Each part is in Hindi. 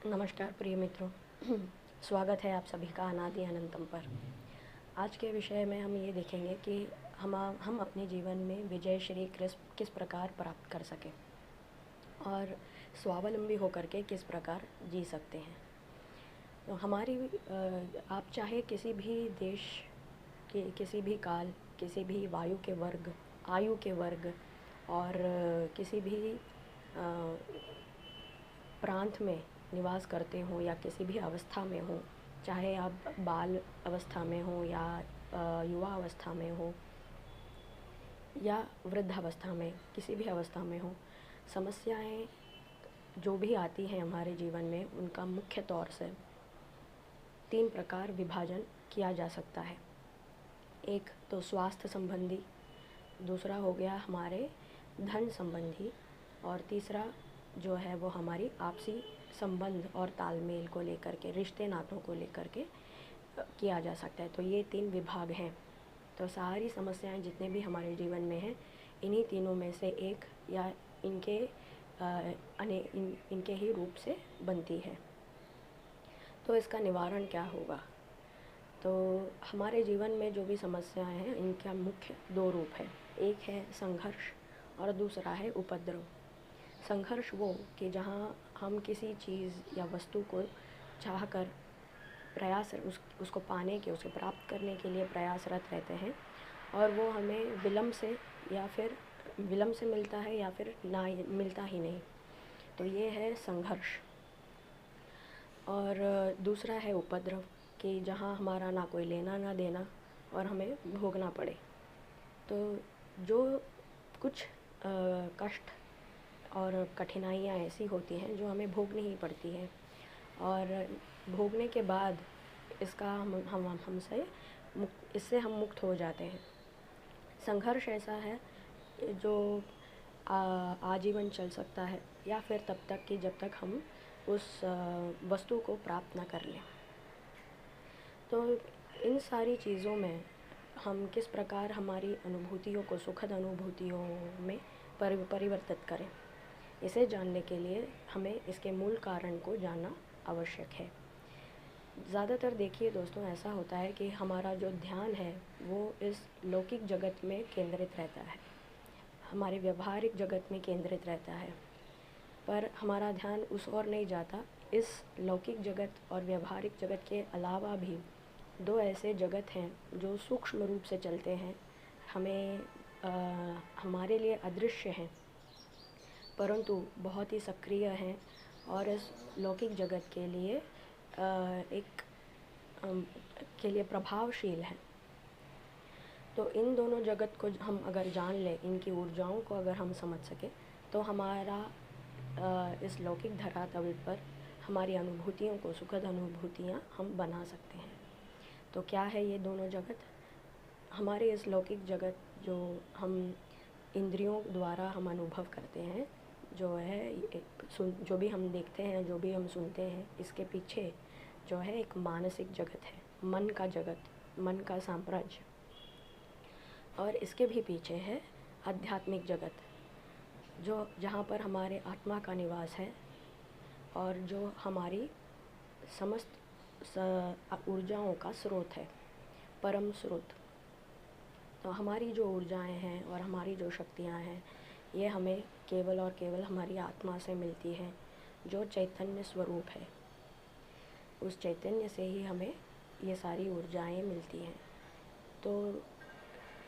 नमस्कार प्रिय मित्रों। स्वागत है आप सभी का अनादि अनंतम पर। आज के विषय में हम ये देखेंगे कि हम अपने जीवन में विजय श्री किस प्रकार प्राप्त कर सकें और स्वावलंबी होकर के किस प्रकार जी सकते हैं। तो आप चाहे किसी भी देश के, किसी भी काल, किसी भी आयु के वर्ग और किसी भी प्रांत में निवास करते हो या किसी भी अवस्था में हो, चाहे आप बाल अवस्था में हो या युवा अवस्था में हो या वृद्धावस्था में, किसी भी अवस्था में हो, समस्याएं जो भी आती हैं हमारे जीवन में, उनका मुख्य तौर से 3 प्रकार विभाजन किया जा सकता है। एक तो स्वास्थ्य संबंधी, दूसरा हो गया हमारे धन संबंधी और तीसरा जो है वो हमारी आपसी संबंध और तालमेल को लेकर के, रिश्ते नातों को लेकर के किया जा सकता है। तो ये 3 विभाग हैं। तो सारी समस्याएं जितने भी हमारे जीवन में हैं, इन्हीं तीनों में से एक या इनके ही रूप से बनती है। तो इसका निवारण क्या होगा? तो हमारे जीवन में जो भी समस्याएं हैं, इनका मुख्य 2 रूप है। एक है संघर्ष और दूसरा है उपद्रव। संघर्ष वो कि जहाँ हम किसी चीज़ या वस्तु को चाहकर उसको पाने के, उसे प्राप्त करने के लिए प्रयासरत रहते हैं और वो हमें विलम्ब से मिलता है या फिर ना मिलता ही नहीं। तो ये है संघर्ष। और दूसरा है उपद्रव कि जहाँ हमारा ना कोई लेना ना देना और हमें भोगना पड़े। तो जो कुछ कष्ट और कठिनाइयाँ ऐसी होती हैं जो हमें भोगनी ही पड़ती हैं और भोगने के बाद इससे हम मुक्त हो जाते हैं। संघर्ष ऐसा है जो आजीवन चल सकता है या फिर तब तक कि जब तक हम उस वस्तु को प्राप्त न कर लें। तो इन सारी चीज़ों में हम किस प्रकार हमारी अनुभूतियों को सुखद अनुभूतियों में परिवर्तित करें, इसे जानने के लिए हमें इसके मूल कारण को जानना आवश्यक है। ज़्यादातर देखिए दोस्तों, ऐसा होता है कि हमारा जो ध्यान है वो इस लौकिक जगत में केंद्रित रहता है, हमारे व्यवहारिक जगत में केंद्रित रहता है, पर हमारा ध्यान उस ओर नहीं जाता। इस लौकिक जगत और व्यवहारिक जगत के अलावा भी 2 ऐसे जगत हैं जो सूक्ष्म रूप से चलते हैं, हमारे लिए अदृश्य हैं परंतु बहुत ही सक्रिय हैं और इस लौकिक जगत के लिए प्रभावशील हैं। तो इन दोनों जगत को हम अगर जान लें, इनकी ऊर्जाओं को अगर हम समझ सकें, तो हमारा इस लौकिक धरातल पर हमारी अनुभूतियों को, सुखद अनुभूतियाँ हम बना सकते हैं। तो क्या है ये दोनों जगत? हमारे इस लौकिक जगत जो हम इंद्रियों द्वारा हम अनुभव करते हैं, जो भी हम देखते हैं, जो भी हम सुनते हैं, इसके पीछे जो है एक मानसिक जगत है, मन का जगत, मन का साम्राज्य। और इसके भी पीछे है आध्यात्मिक जगत, जहाँ पर हमारे आत्मा का निवास है और जो हमारी समस्त ऊर्जाओं का स्रोत है, परम स्रोत। तो हमारी जो ऊर्जाएं हैं और हमारी जो शक्तियां हैं, ये हमें केवल और केवल हमारी आत्मा से मिलती हैं, जो चैतन्य स्वरूप है। उस चैतन्य से ही हमें ये सारी ऊर्जाएं मिलती हैं। तो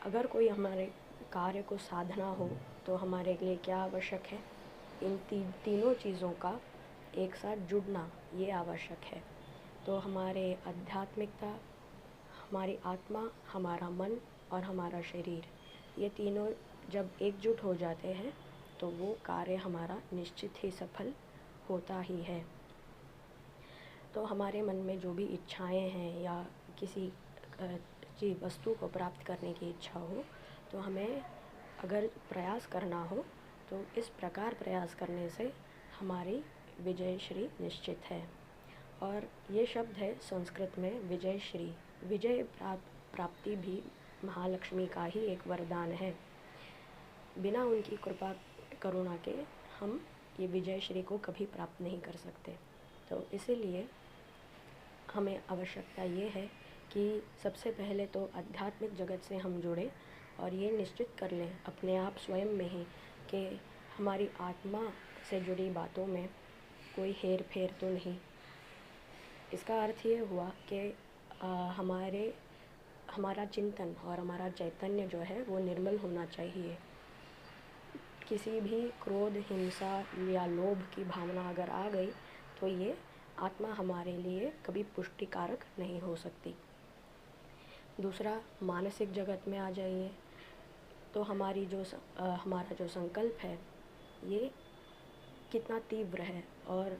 अगर कोई हमारे कार्य को साधना हो तो हमारे लिए क्या आवश्यक है? इन तीनों चीज़ों का एक साथ जुड़ना ये आवश्यक है। तो हमारे आध्यात्मिकता, हमारी आत्मा, हमारा मन और हमारा शरीर, ये तीनों जब एकजुट हो जाते हैं तो वो कार्य हमारा निश्चित ही सफल होता ही है। तो हमारे मन में जो भी इच्छाएं हैं या किसी वस्तु को प्राप्त करने की इच्छा हो, तो हमें अगर प्रयास करना हो तो इस प्रकार प्रयास करने से हमारी विजय श्री निश्चित है। और ये शब्द है संस्कृत में विजय श्री। विजय प्राप्ति भी महालक्ष्मी का ही एक वरदान है। बिना उनकी कृपा करुणा के हम ये विजय श्री को कभी प्राप्त नहीं कर सकते। तो इसीलिए हमें आवश्यकता ये है कि सबसे पहले तो आध्यात्मिक जगत से हम जुड़ें और ये निश्चित कर लें अपने आप स्वयं में ही कि हमारी आत्मा से जुड़ी बातों में कोई हेर फेर तो नहीं। इसका अर्थ ये हुआ कि हमारा चिंतन और हमारा चैतन्य जो है वो निर्मल होना चाहिए। किसी भी क्रोध, हिंसा या लोभ की भावना अगर आ गई तो ये आत्मा हमारे लिए कभी पुष्टिकारक नहीं हो सकती। दूसरा, मानसिक जगत में आ जाइए तो हमारा जो संकल्प है ये कितना तीव्र है और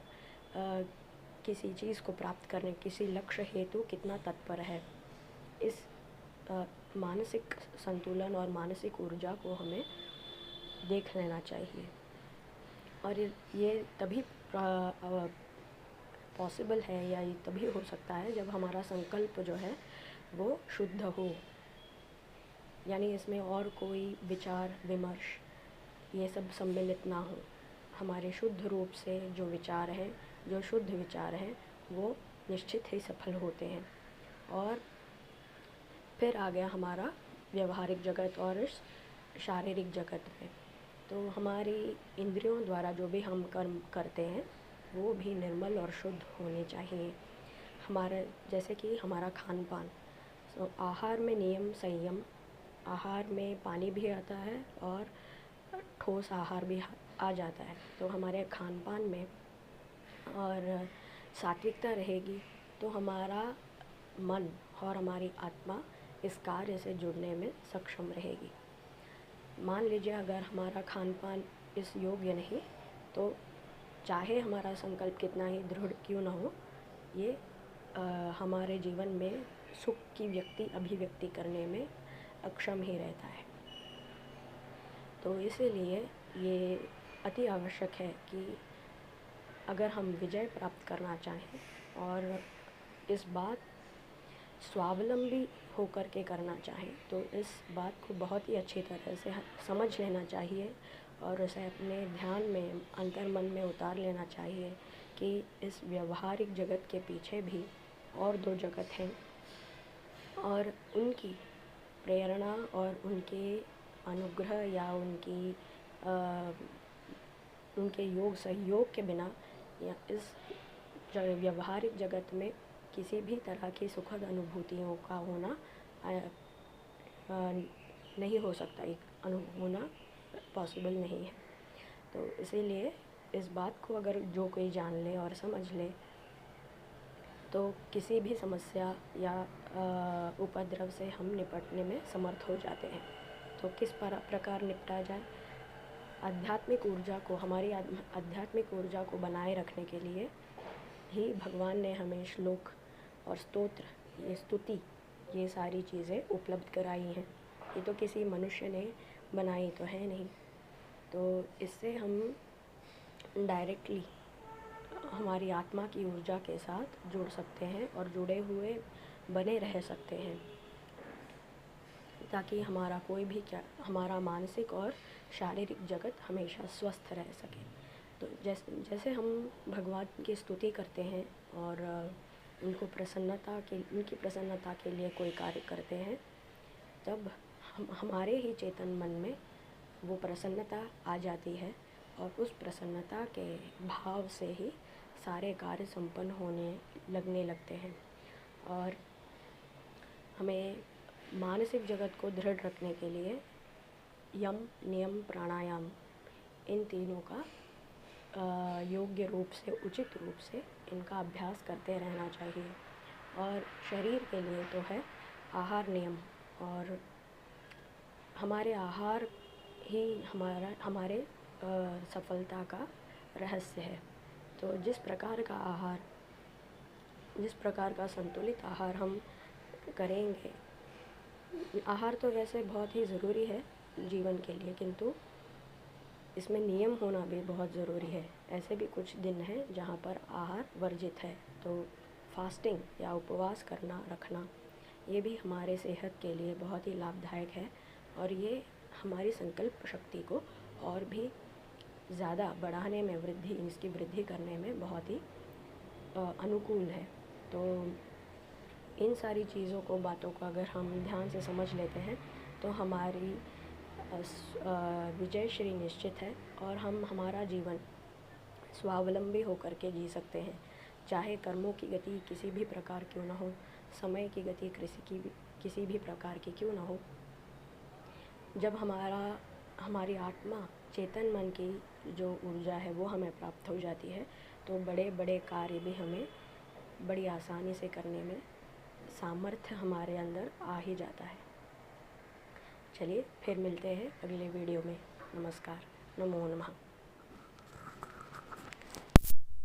किसी चीज़ को प्राप्त करने, किसी लक्ष्य हेतु कितना तत्पर है। इस मानसिक संतुलन और मानसिक ऊर्जा को हमें देख लेना चाहिए और ये तभी पॉसिबल है या ये तभी हो सकता है जब हमारा संकल्प जो है वो शुद्ध हो, यानी इसमें और कोई विचार विमर्श ये सब सम्मिलित ना हो। हमारे शुद्ध रूप से जो विचार हैं, जो शुद्ध विचार हैं, वो निश्चित ही सफल होते हैं। और फिर आ गया हमारा व्यवहारिक जगत और इस शारीरिक जगत में। तो हमारी इंद्रियों द्वारा जो भी हम कर्म करते हैं वो भी निर्मल और शुद्ध होने चाहिए। जैसे कि हमारा खान पान, आहार में नियम संयम, आहार में पानी भी आता है और ठोस आहार भी आ जाता है। तो हमारे खान पान में और सात्विकता रहेगी तो हमारा मन और हमारी आत्मा इस कार्य से जुड़ने में सक्षम रहेगी। मान लीजिए अगर हमारा खान पान इस योग्य नहीं तो चाहे हमारा संकल्प कितना ही दृढ़ क्यों ना हो, ये हमारे जीवन में सुख की अभिव्यक्ति करने में अक्षम ही रहता है। तो इसीलिए ये अति आवश्यक है कि अगर हम विजय प्राप्त करना चाहें और इस बात स्वावलंबी होकर के करना चाहें तो इस बात को बहुत ही अच्छी तरह से समझ लेना चाहिए और उसे अपने ध्यान में, अंतर्मन में उतार लेना चाहिए कि इस व्यवहारिक जगत के पीछे भी और दो जगत हैं और उनकी प्रेरणा और उनके अनुग्रह या उनके योग सहयोग के बिना या इस व्यवहारिक जगत में किसी भी तरह की सुखद अनुभूतियों का होना नहीं हो सकता, एक अनुभव होना पॉसिबल नहीं है। तो इसीलिए इस बात को अगर जो कोई जान ले और समझ ले तो किसी भी समस्या या उपद्रव से हम निपटने में समर्थ हो जाते हैं। तो किस प्रकार निपटा जाए? हमारी आध्यात्मिक ऊर्जा को बनाए रखने के लिए ही भगवान ने हमें श्लोक और स्तोत्र, ये स्तुति, ये सारी चीज़ें उपलब्ध कराई हैं। ये तो किसी मनुष्य ने बनाई तो है नहीं। तो इससे हम डायरेक्टली हमारी आत्मा की ऊर्जा के साथ जुड़ सकते हैं और जुड़े हुए बने रह सकते हैं ताकि हमारा मानसिक और शारीरिक जगत हमेशा स्वस्थ रह सके। तो जैसे हम भगवान की स्तुति करते हैं और उनकी प्रसन्नता के लिए कोई कार्य करते हैं, तब हमारे ही चेतन मन में वो प्रसन्नता आ जाती है और उस प्रसन्नता के भाव से ही सारे कार्य संपन्न होने लगते हैं। और हमें मानसिक जगत को दृढ़ रखने के लिए यम, नियम, प्राणायाम, इन तीनों का योग्य रूप से, उचित रूप से इनका अभ्यास करते रहना चाहिए। और शरीर के लिए तो है आहार नियम, और हमारे आहार ही हमारे सफलता का रहस्य है। तो जिस प्रकार का संतुलित आहार हम करेंगे, आहार तो वैसे बहुत ही ज़रूरी है जीवन के लिए, किंतु इसमें नियम होना भी बहुत ज़रूरी है। ऐसे भी कुछ दिन हैं जहाँ पर आहार वर्जित है, तो फास्टिंग या उपवास रखना ये भी हमारे सेहत के लिए बहुत ही लाभदायक है और ये हमारी संकल्प शक्ति को और भी ज़्यादा बढ़ाने में इसकी वृद्धि करने में बहुत ही अनुकूल है। तो इन सारी चीज़ों को, बातों को अगर हम ध्यान से समझ लेते हैं तो हमारी विजय श्री निश्चित है और हम हमारा जीवन स्वावलंबी होकर के जी सकते हैं। चाहे कर्मों की गति किसी भी प्रकार क्यों ना हो, समय की गति किसी भी प्रकार की क्यों ना हो, जब हमारी आत्मा, चेतन मन की जो ऊर्जा है वो हमें प्राप्त हो जाती है तो बड़े बड़े कार्य भी हमें बड़ी आसानी से करने में सामर्थ्य हमारे अंदर आ ही जाता है। चलिए फिर मिलते हैं अगले वीडियो में। नमस्कार। नमो नमः।